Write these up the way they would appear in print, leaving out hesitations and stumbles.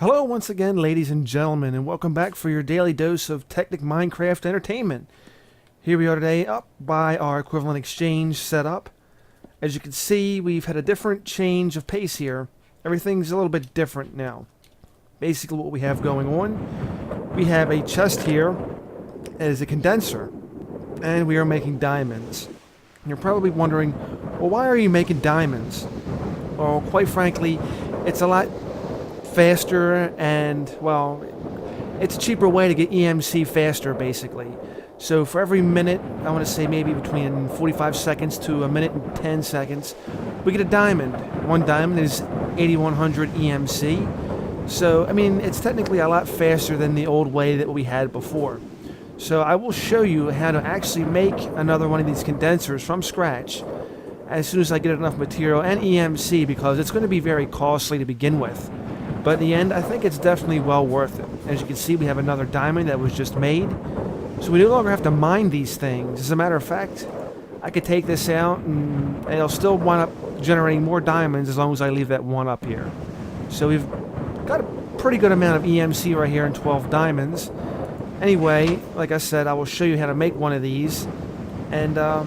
Hello once again, ladies and gentlemen, and welcome back for your daily dose of Technic Minecraft entertainment. Here we are today, up by our equivalent exchange setup. As you can see, we've had a different change of pace here. Everything's a little bit different now. Basically what we have going on, we have a chest here as a condenser, and we are making diamonds. You're probably wondering, well, why are you making diamonds? Well, quite frankly, it's a lot faster and, well, it's a cheaper way to get EMC faster, basically. So for every minute, I want to say maybe between 45 seconds to a minute and 10 seconds, we get a diamond. One diamond is 8100 EMC. So, I mean, it's technically a lot faster than the old way that we had before. So I will show you how to actually make another one of these condensers from scratch as soon as I get enough material and EMC, because it's going to be very costly to begin with. But in the end, I think it's definitely well worth it. As you can see, we have another diamond that was just made. So we no longer have to mine these things. As a matter of fact, I could take this out and it'll still wind up generating more diamonds as long as I leave that one up here. So we've got a pretty good amount of EMC right here in 12 diamonds. Anyway, like I said, I will show you how to make one of these. And I'll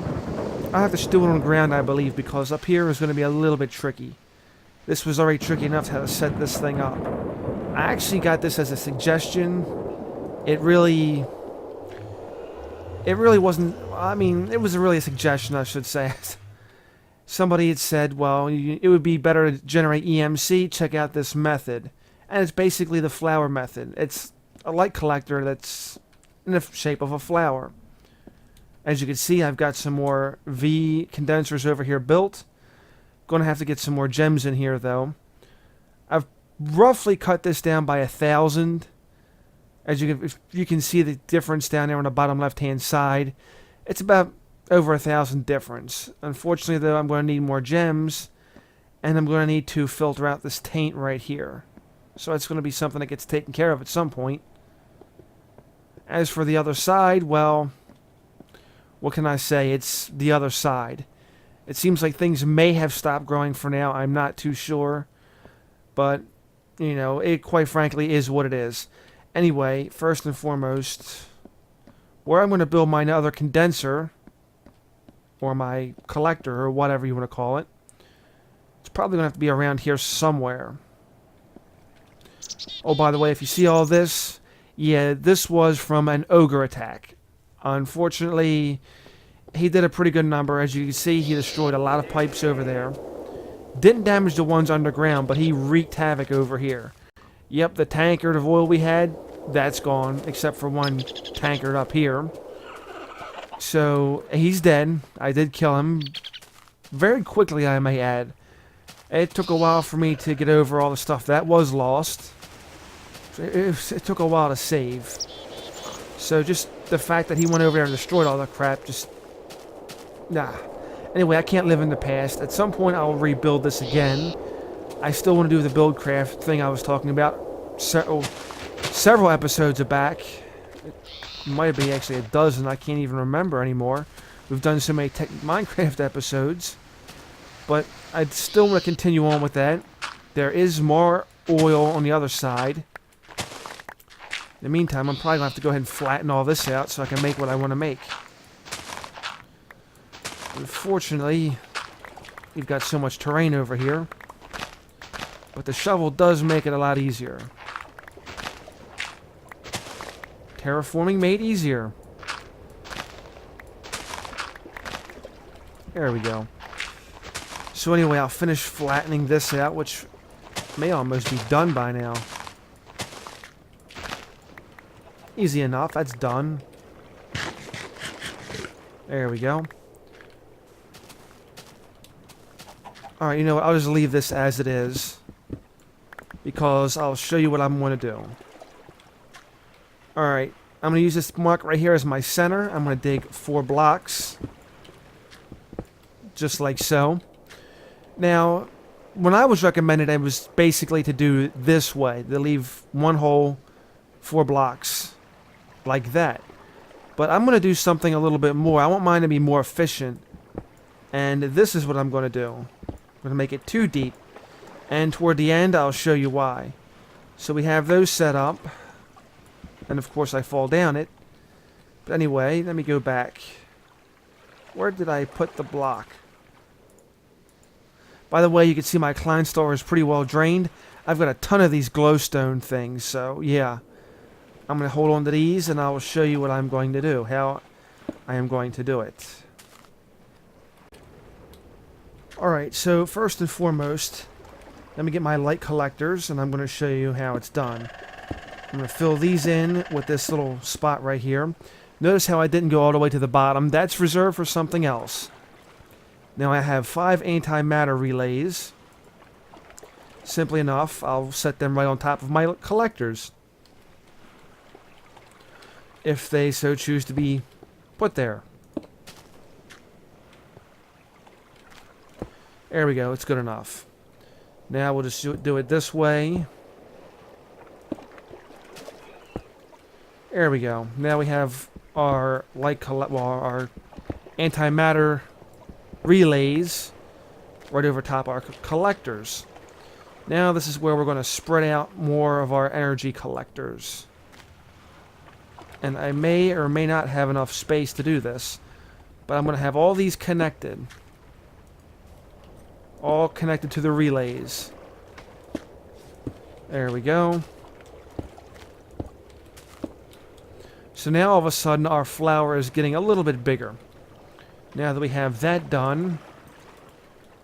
have to do it on the ground, I believe, because up here is going to be a little bit tricky. This was already tricky enough how to set this thing up. I actually got this as a suggestion. It really wasn't, I mean, it was really a suggestion, I should say. Somebody had said, well, it would be better to generate EMC, check out this method. And it's basically the flower method. It's a light collector that's in the shape of a flower. As you can see, I've got some more V condensers over here built. Going to have to get some more gems in here, though. I've roughly cut this down by 1,000. As if you can see the difference down there on the bottom left-hand side, it's about over 1,000 difference. Unfortunately, though, I'm going to need more gems, and I'm going to need to filter out this taint right here. So it's going to be something that gets taken care of at some point. As for the other side, well, what can I say? It's the other side. It seems like things may have stopped growing for now. I'm not too sure. But, you know, it quite frankly is what it is. Anyway, first and foremost, where I'm going to build my other condenser, or my collector, or whatever you want to call it, it's probably going to have to be around here somewhere. Oh, by the way, if you see all this, yeah, this was from an ogre attack. Unfortunately, he did a pretty good number. As you can see, he destroyed a lot of pipes over there. Didn't damage the ones underground, but he wreaked havoc over here. Yep, the tankard of oil we had, that's gone, except for one tankard up here. So, he's dead. I did kill him. Very quickly, I may add. It took a while for me to get over all the stuff that was lost. It took a while to save. So just the fact that he went over there and destroyed all the crap, just... nah. Anyway, I can't live in the past. At some point, I'll rebuild this again. I still want to do the buildcraft thing I was talking about several episodes back. It might be actually a dozen. I can't even remember anymore. We've done so many Minecraft episodes. But I still want to continue on with that. There is more oil on the other side. In the meantime, I'm probably going to have to go ahead and flatten all this out so I can make what I want to make. Unfortunately, we've got so much terrain over here. But the shovel does make it a lot easier. Terraforming made easier. There we go. So anyway, I'll finish flattening this out, which may almost be done by now. Easy enough, that's done. There we go. Alright, you know what, I'll just leave this as it is, because I'll show you what I'm going to do. Alright, I'm going to use this mark right here as my center. I'm going to dig 4 blocks. Just like so. Now, when I was recommended, it was basically to do this way. To leave one hole, 4 blocks. Like that. But I'm going to do something a little bit more. I want mine to be more efficient. And this is what I'm going to do. I'm going to make it too deep. And toward the end, I'll show you why. So we have those set up. And of course I fall down it. But anyway, let me go back. Where did I put the block? By the way, you can see my Kleinstar is pretty well drained. I've got a ton of these glowstone things, so yeah. I'm going to hold on to these and I will show you what I'm going to do, how I am going to do it. Alright, so first and foremost, let me get my light collectors and I'm going to show you how it's done. I'm going to fill these in with this little spot right here. Notice how I didn't go all the way to the bottom. That's reserved for something else. Now I have 5 antimatter relays. Simply enough, I'll set them right on top of my collectors, if they so choose to be put there. There we go, it's good enough. Now we'll just do it this way. There we go. Now we have our our antimatter relays right over top our collectors. Now this is where we're going to spread out more of our energy collectors. And I may or may not have enough space to do this, but I'm going to have all these connected. All connected to the relays. There we go. So now all of a sudden our flower is getting a little bit bigger. Now that we have that done,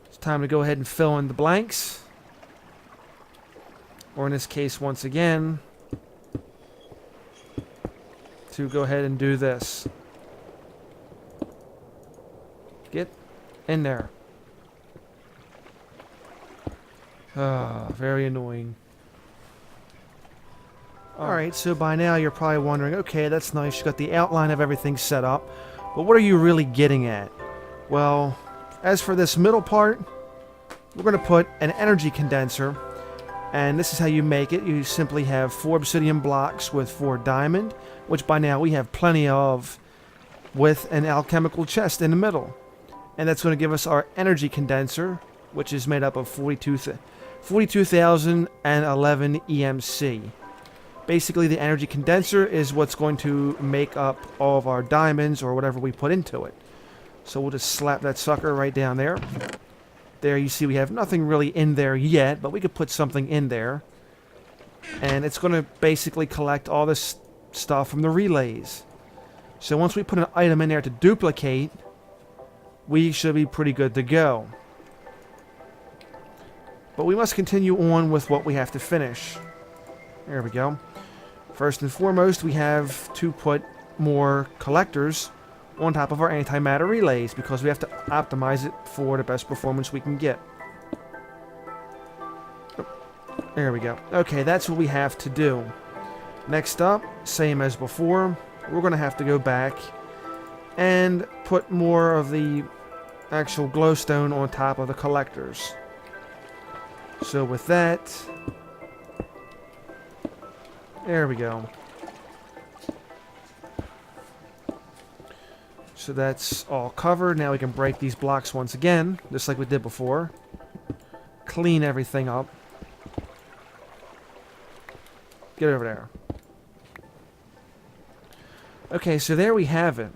it's time to go ahead and fill in the blanks. Or in this case, once again, to go ahead and do this. Get in there. Ah, very annoying. Alright, so by now you're probably wondering, okay, that's nice, you got the outline of everything set up, but what are you really getting at? Well, as for this middle part, we're going to put an energy condenser, and this is how you make it. You simply have 4 obsidian blocks with 4 diamond, which by now we have plenty of, with an alchemical chest in the middle. And that's going to give us our energy condenser, which is made up of 42,011 EMC. Basically, the energy condenser is what's going to make up all of our diamonds or whatever we put into it. So we'll just slap that sucker right down there. There you see we have nothing really in there yet, but we could put something in there. And it's going to basically collect all this stuff from the relays. So once we put an item in there to duplicate, we should be pretty good to go. But we must continue on with what we have to finish. There we go. First and foremost, we have to put more collectors on top of our antimatter relays because we have to optimize it for the best performance we can get. There we go. Okay, that's what we have to do. Next up, same as before, we're going to have to go back and put more of the actual glowstone on top of the collectors. So with that, there we go. So that's all covered. Now we can break these blocks once again, just like we did before. Clean everything up. Get over there. Okay, so there we have it.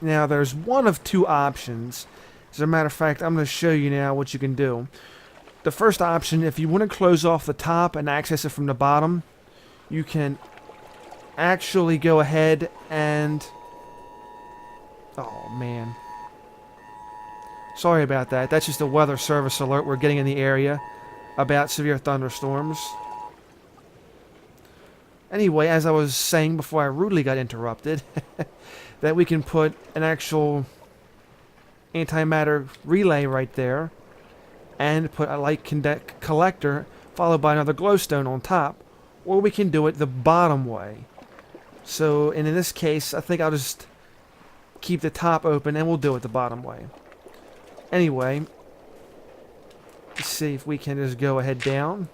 Now there's one of 2 options. As a matter of fact, I'm going to show you now what you can do. The first option, if you want to close off the top and access it from the bottom, you can actually go ahead and... Oh, man. Sorry about that. That's just a weather service alert we're getting in the area about severe thunderstorms. Anyway, as I was saying before I rudely got interrupted, that we can put an actual antimatter relay right there and put a light collector followed by another glowstone on top, or we can do it the bottom way. So, and in this case, I think I'll just keep the top open and we'll do it the bottom way. Anyway, let's see if we can just go ahead down.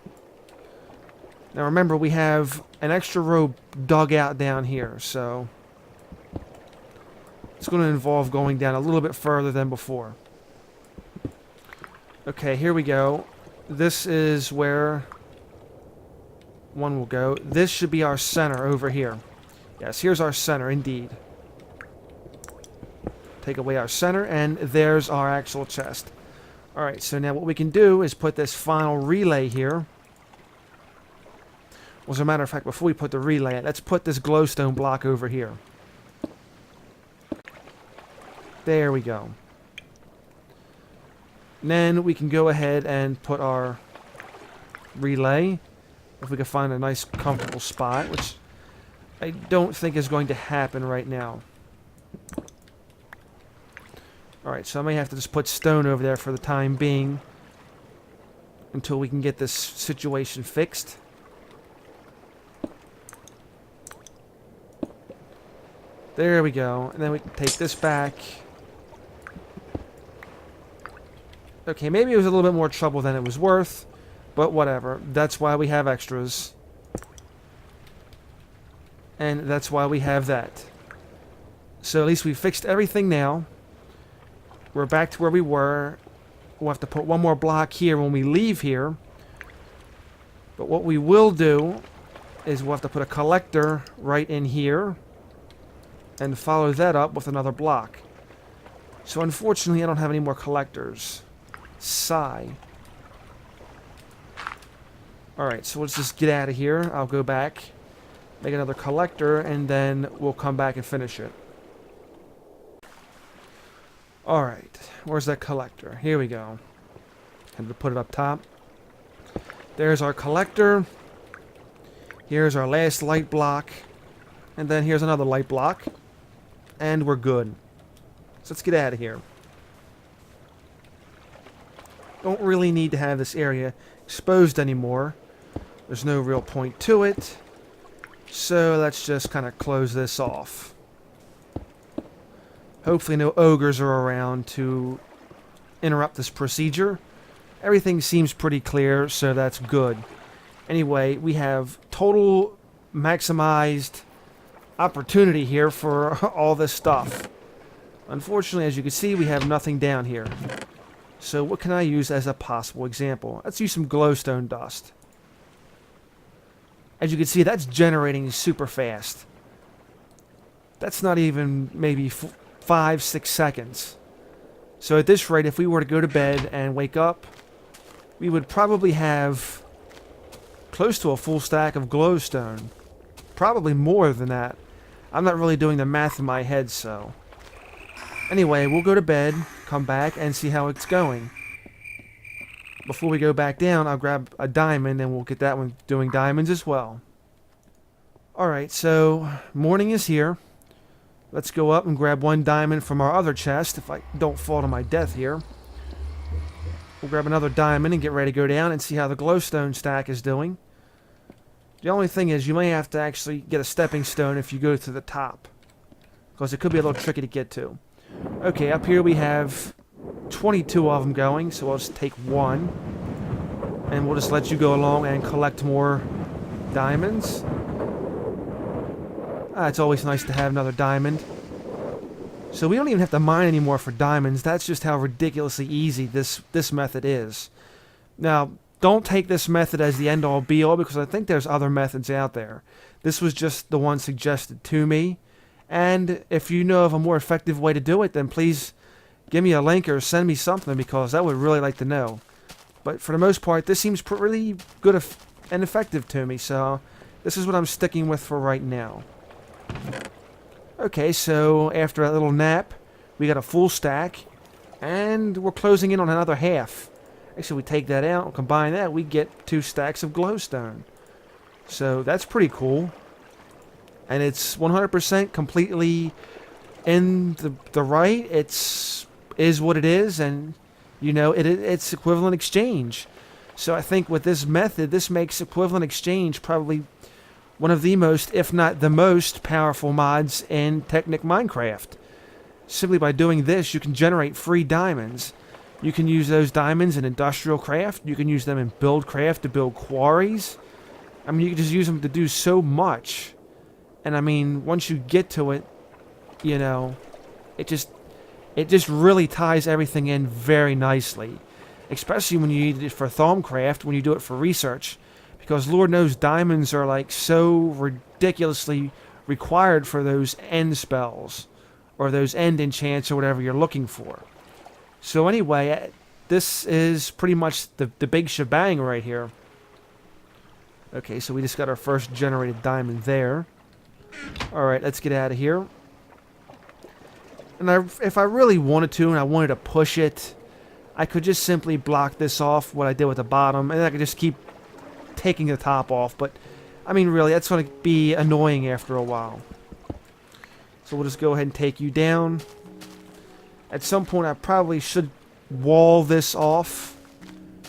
Now remember, we have an extra row dug out down here, so it's going to involve going down a little bit further than before. Okay, here we go. This is where One will go. This should be our center over here. Yes, here's our center, indeed. Take away our center, and there's our actual chest. Alright, so now what we can do is put this final relay here. Well, as a matter of fact, before we put the relay, let's put this glowstone block over here. There we go. And then we can go ahead and put our relay, if we can find a nice comfortable spot, which I don't think is going to happen right now. Alright, so I may have to just put stone over there for the time being until we can get this situation fixed. There we go. And then we can take this back. Okay, maybe it was a little bit more trouble than it was worth, but whatever. That's why we have extras. And that's why we have that. So at least we fixed everything now. We're back to where we were. We'll have to put one more block here when we leave here. But what we will do is we'll have to put a collector right in here and follow that up with another block. So unfortunately I don't have any more collectors. Sigh. Alright, so let's just get out of here. I'll go back, make another collector, and then we'll come back and finish it. Alright, where's that collector? Here we go. And to put it up top. There's our collector. Here's our last light block. And then here's another light block. And we're good. So let's get out of here. Don't really need to have this area exposed anymore. There's no real point to it. So let's just kind of close this off. Hopefully no ogres are around to interrupt this procedure. Everything seems pretty clear, so that's good. Anyway, we have total maximized opportunity here for all this stuff. Unfortunately, as you can see, we have nothing down here. So what can I use as a possible example? Let's use some glowstone dust. As you can see, that's generating super fast. That's not even maybe 5-6 seconds. So at this rate, if we were to go to bed and wake up, we would probably have close to a full stack of glowstone. Probably more than that. I'm not really doing the math in my head, so. Anyway, we'll go to bed, come back, and see how it's going. Before we go back down, I'll grab a diamond, and we'll get that one doing diamonds as well. Alright, so morning is here. Let's go up and grab one diamond from our other chest, if I don't fall to my death here. We'll grab another diamond and get ready to go down and see how the glowstone stack is doing. The only thing is, you may have to actually get a stepping stone if you go to the top, because it could be a little tricky to get to. Okay, up here we have 22 of them going, so I'll just take one. And we'll just let you go along and collect more diamonds. It's always nice to have another diamond. So we don't even have to mine anymore for diamonds. That's just how ridiculously easy this method is. Now, don't take this method as the end-all be-all, because I think there's other methods out there. This was just the one suggested to me. And if you know of a more effective way to do it, then please give me a link or send me something, because I would really like to know. But for the most part, this seems really good and effective to me, so this is what I'm sticking with for right now. Okay, so after a little nap, we got a full stack, and we're closing in on another half. Actually, we take that out, combine that, we get 2 stacks of glowstone. So that's pretty cool. And it's 100% completely in the right. Is what it is, and you know it's equivalent exchange. So I think with this method, this makes equivalent exchange probably one of the most, if not the most, powerful mods in Technic Minecraft. Simply by doing this, you can generate free diamonds. You can use those diamonds in industrial craft. You can use them in build craft to build quarries. I mean, you can just use them to do so much. And I mean, once you get to it, you know, it just really ties everything in very nicely. Especially when you use it for Thaumcraft, when you do it for research. Because Lord knows diamonds are like so ridiculously required for those end spells. Or those end enchants or whatever you're looking for. So anyway, this is pretty much the big shebang right here. Okay, so we just got our first generated diamond there. Alright, let's get out of here. And if I really wanted to and I wanted to push it, I could just simply block this off, what I did with the bottom, and I could just keep taking the top off. But, I mean, really, that's going to be annoying after a while. So we'll just go ahead and take you down. At some point, I probably should wall this off.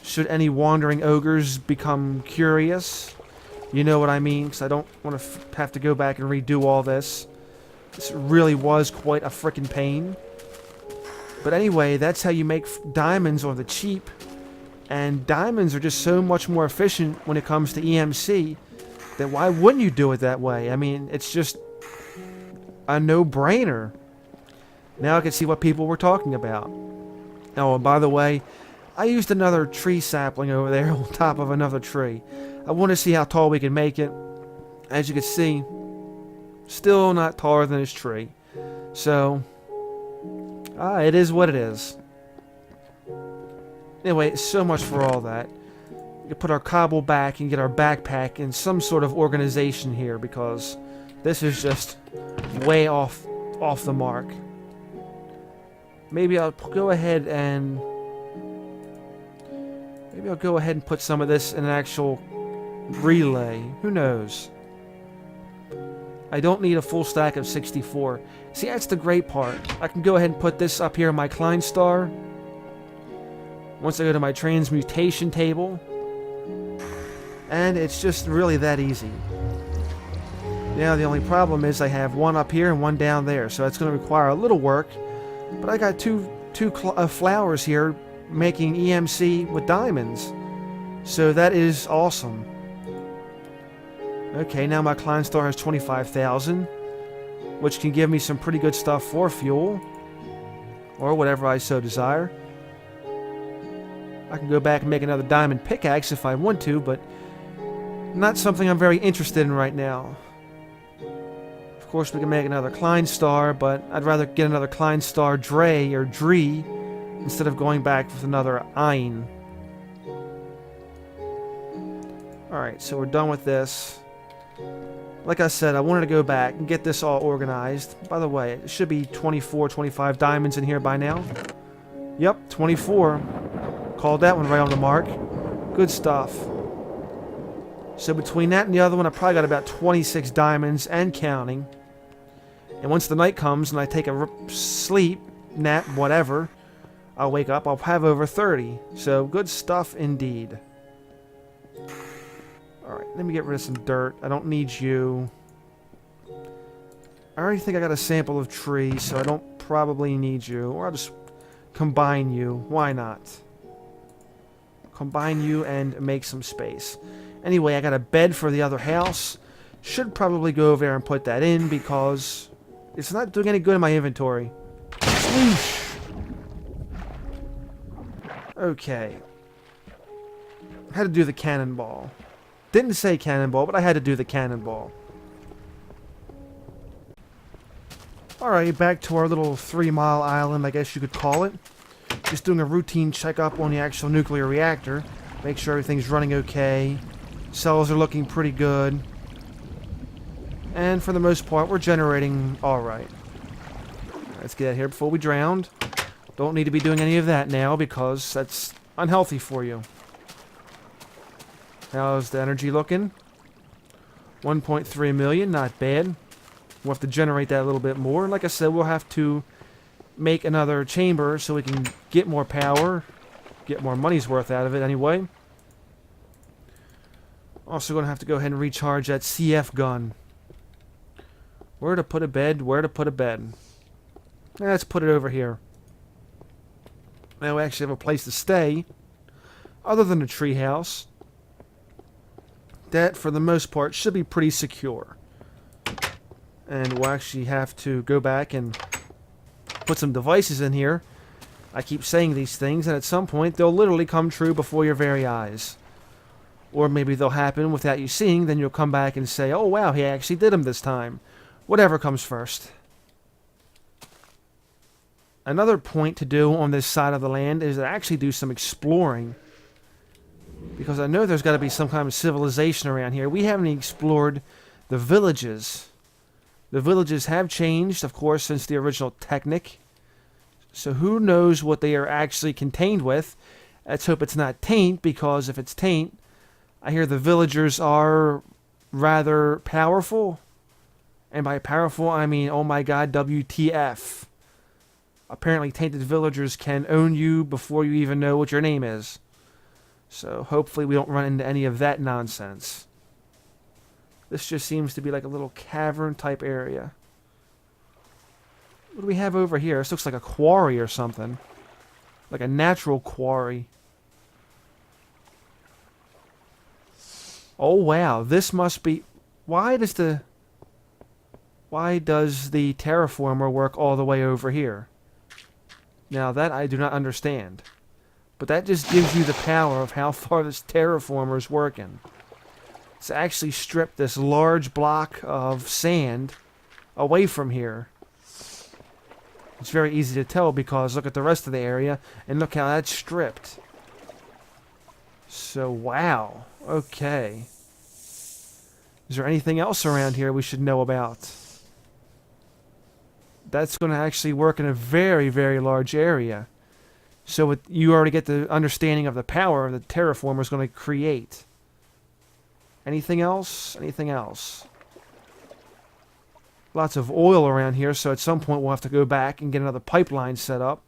Should any wandering ogres become curious. You know what I mean? Because I don't want to have to go back and redo all this. This really was quite a frickin' pain. But anyway, that's how you make diamonds on the cheap. And diamonds are just so much more efficient when it comes to EMC. That why wouldn't you do it that way? I mean, it's just a no-brainer. Now I can see what people were talking about. Oh, and by the way, I used another tree sapling over there on top of another tree. I want to see how tall we can make it. As you can see, still not taller than this tree. So, it is what it is. Anyway, so much for all that. We can put our cobble back and get our backpack in some sort of organization here, because this is just way off the mark. Maybe I'll go ahead and put some of this in an actual relay. Who knows? I don't need a full stack of 64. See, that's the great part. I can go ahead and put this up here in my Klein star. Once I go to my transmutation table. And it's just really that easy. Now the only problem is I have one up here and one down there. So it's going to require a little work. But I got two flowers here making EMC with diamonds. So that is awesome. Okay, now my Klein star has 25,000, which can give me some pretty good stuff for fuel, or whatever I so desire. I can go back and make another diamond pickaxe if I want to, but not something I'm very interested in right now. Of course, we can make another Klein star, but I'd rather get another Klein star Dre or Dree instead of going back with another Ein. Alright, so we're done with this. Like I said, I wanted to go back and get this all organized. By the way, it should be 24, 25 diamonds in here by now. Yep, 24. Called that one right on the mark. Good stuff. So between that and the other one, I probably got about 26 diamonds and counting. And once the night comes and I take a sleep, nap, whatever, I'll wake up, I'll have over 30. So good stuff indeed. Alright, let me get rid of some dirt. I don't need you. I already think I got a sample of tree, so I don't probably need you. Or I'll just combine you. Why not? Combine you and make some space. Anyway, I got a bed for the other house. Should probably go over there and put that in because it's not doing any good in my inventory. Swoosh! Okay. I had to do the cannonball. Didn't say cannonball, but I had to do the cannonball. Alright, back to our little 3-mile island, I guess you could call it. Just doing a routine checkup on the actual nuclear reactor. Make sure everything's running okay. Cells are looking pretty good. And for the most part, we're generating alright. Let's get out of here before we drowned. Don't need to be doing any of that now because that's unhealthy for you. How's the energy looking? 1.3 million, not bad. We'll have to generate that a little bit more. Like I said, we'll have to make another chamber so we can get more power. Get more money's worth out of it anyway. Also going to have to go ahead and recharge that CF gun. Where to put a bed? Where to put a bed? Let's put it over here. Now we actually have a place to stay. Other than a treehouse. That, for the most part, should be pretty secure. And we'll actually have to go back and put some devices in here. I keep saying these things, and at some point, they'll literally come true before your very eyes. Or maybe they'll happen without you seeing, then you'll come back and say, oh wow, he actually did them this time. Whatever comes first. Another point to do on this side of the land is to actually do some exploring. Because I know there's got to be some kind of civilization around here. We haven't explored the villages. The villages have changed, of course, since the original Technic. So who knows what they are actually contained with. Let's hope it's not taint, because if it's taint, I hear the villagers are rather powerful. And by powerful, I mean, oh my god, WTF. Apparently tainted villagers can own you before you even know what your name is. So hopefully we don't run into any of that nonsense. This just seems to be like a little cavern type area. What do we have over here? This looks like a quarry or something. Like a natural quarry. Oh wow, this must be... Why does the terraformer work all the way over here? Now that I do not understand. But that just gives you the power of how far this terraformer is working. It's actually stripped this large block of sand away from here. It's very easy to tell because look at the rest of the area and look how that's stripped. So wow. Okay. Is there anything else around here we should know about? That's going to actually work in a very, very large area. So you already get the understanding of the power the terraformer is going to create. Anything else? Anything else? Lots of oil around here, so at some point we'll have to go back and get another pipeline set up.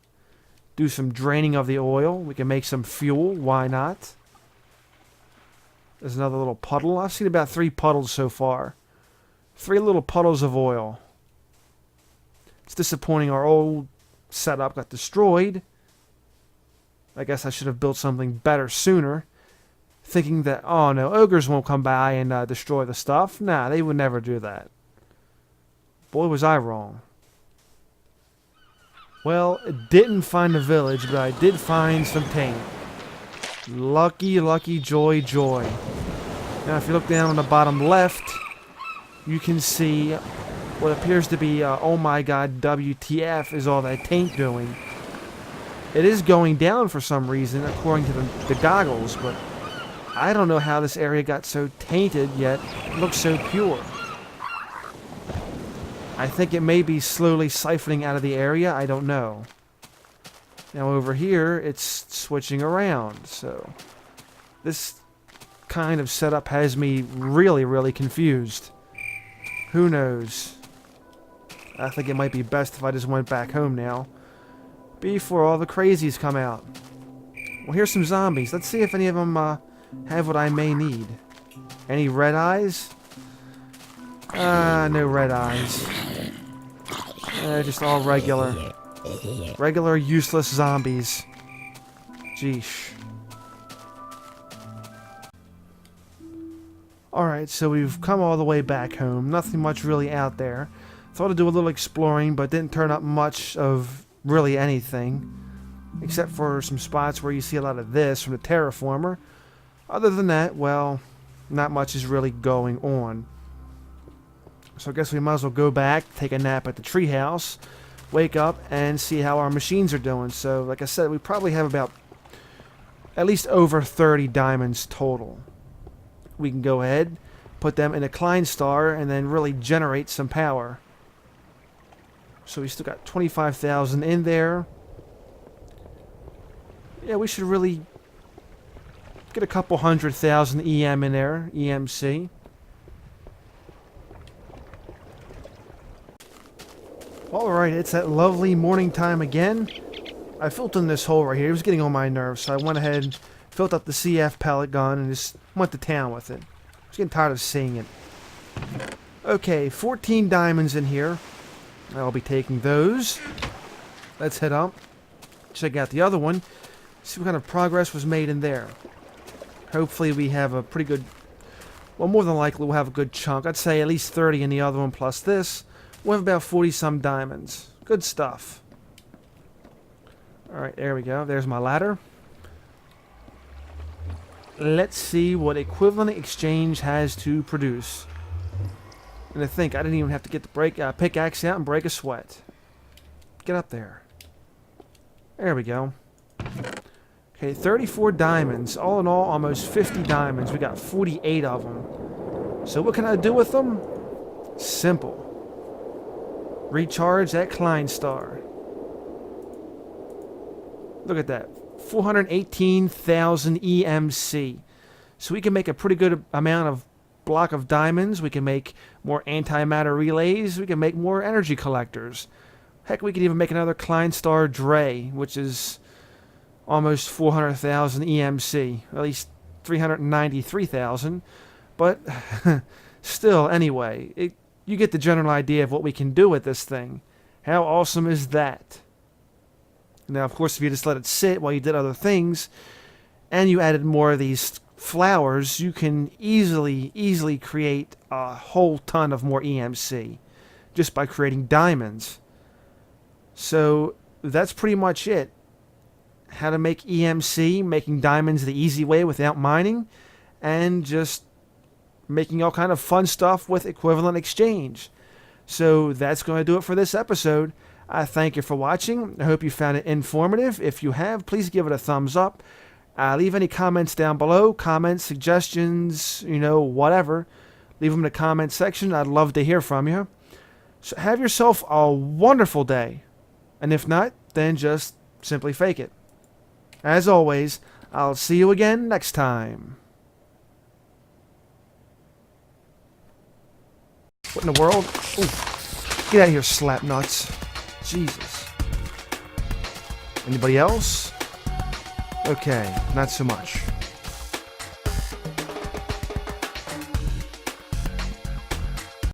Do some draining of the oil. We can make some fuel. Why not? There's another little puddle. I've seen about 3 puddles so far. 3 little puddles of oil. It's disappointing our old setup got destroyed. I guess I should have built something better sooner. Thinking that, oh no, ogres won't come by and destroy the stuff. Nah, they would never do that. Boy, was I wrong. Well, I didn't find a village, but I did find some taint. Lucky, lucky, joy, joy. Now, if you look down on the bottom left, you can see what appears to be, oh my god, WTF is all that taint doing. It is going down for some reason, according to the goggles, but I don't know how this area got so tainted, yet it looks so pure. I think it may be slowly siphoning out of the area, I don't know. Now over here, it's switching around, so this kind of setup has me really, really confused. Who knows? I think it might be best if I just went back home now, before all the crazies come out. Well, here's some zombies. Let's see if any of them have what I may need. Any red eyes? No red eyes. Just all regular. Regular useless zombies. Jeesh. Alright, so we've come all the way back home. Nothing much really out there. Thought I'd do a little exploring, but didn't turn up much of really anything. Except for some spots where you see a lot of this from the terraformer. Other than that, well, not much is really going on. So I guess we might as well go back, take a nap at the treehouse, wake up, and see how our machines are doing. So, like I said, we probably have about at least over 30 diamonds total. We can go ahead, put them in a Klein Star, and then really generate some power. So we still got 25,000 in there. Yeah, we should really get a couple 100,000 EM in there, EMC. Alright, it's that lovely morning time again. I filled in this hole right here. It was getting on my nerves, so I went ahead and filled up the CF pellet gun and just went to town with it. I was getting tired of seeing it. Okay, 14 diamonds in here. I'll be taking those. Let's head up. Check out the other one. See what kind of progress was made in there. Hopefully we have a pretty good... Well, more than likely we'll have a good chunk. I'd say at least 30 in the other one plus this. We'll have about 40-some diamonds. Good stuff. Alright, there we go. There's my ladder. let's see what equivalent exchange has to produce. And to think, I didn't even have to get the pickaxe out and break a sweat. Get up there. There we go. Okay, 34 diamonds. All in all, almost 50 diamonds. We got 48 of them. So what can I do with them? Simple. Recharge that Klein Star. Look at that. 418,000 EMC. So we can make a pretty good amount of block of diamonds. We can make more antimatter relays. We can make more energy collectors. Heck, we could even make another Klein Star Dre, which is almost 400,000 EMC. At least 393,000. But still, anyway, you get the general idea of what we can do with this thing. How awesome is that? Now, of course, if you just let it sit while you did other things, and you added more of these flowers, you can easily create a whole ton of more EMC just by creating diamonds. So that's pretty much it. How to make EMC, making diamonds the easy way without mining, and just making all kind of fun stuff with equivalent exchange. So that's going to do it for this episode. I thank you for watching. I hope you found it informative. If you have, please give it a thumbs up. Leave any comments down below. Comments, suggestions, whatever. Leave them in the comment section. I'd love to hear from you. So have yourself a wonderful day. And if not, then just simply fake it. As always, I'll see you again next time. What in the world? Ooh. Get out of here, slap nuts. Jesus. Anybody else? Okay, not so much.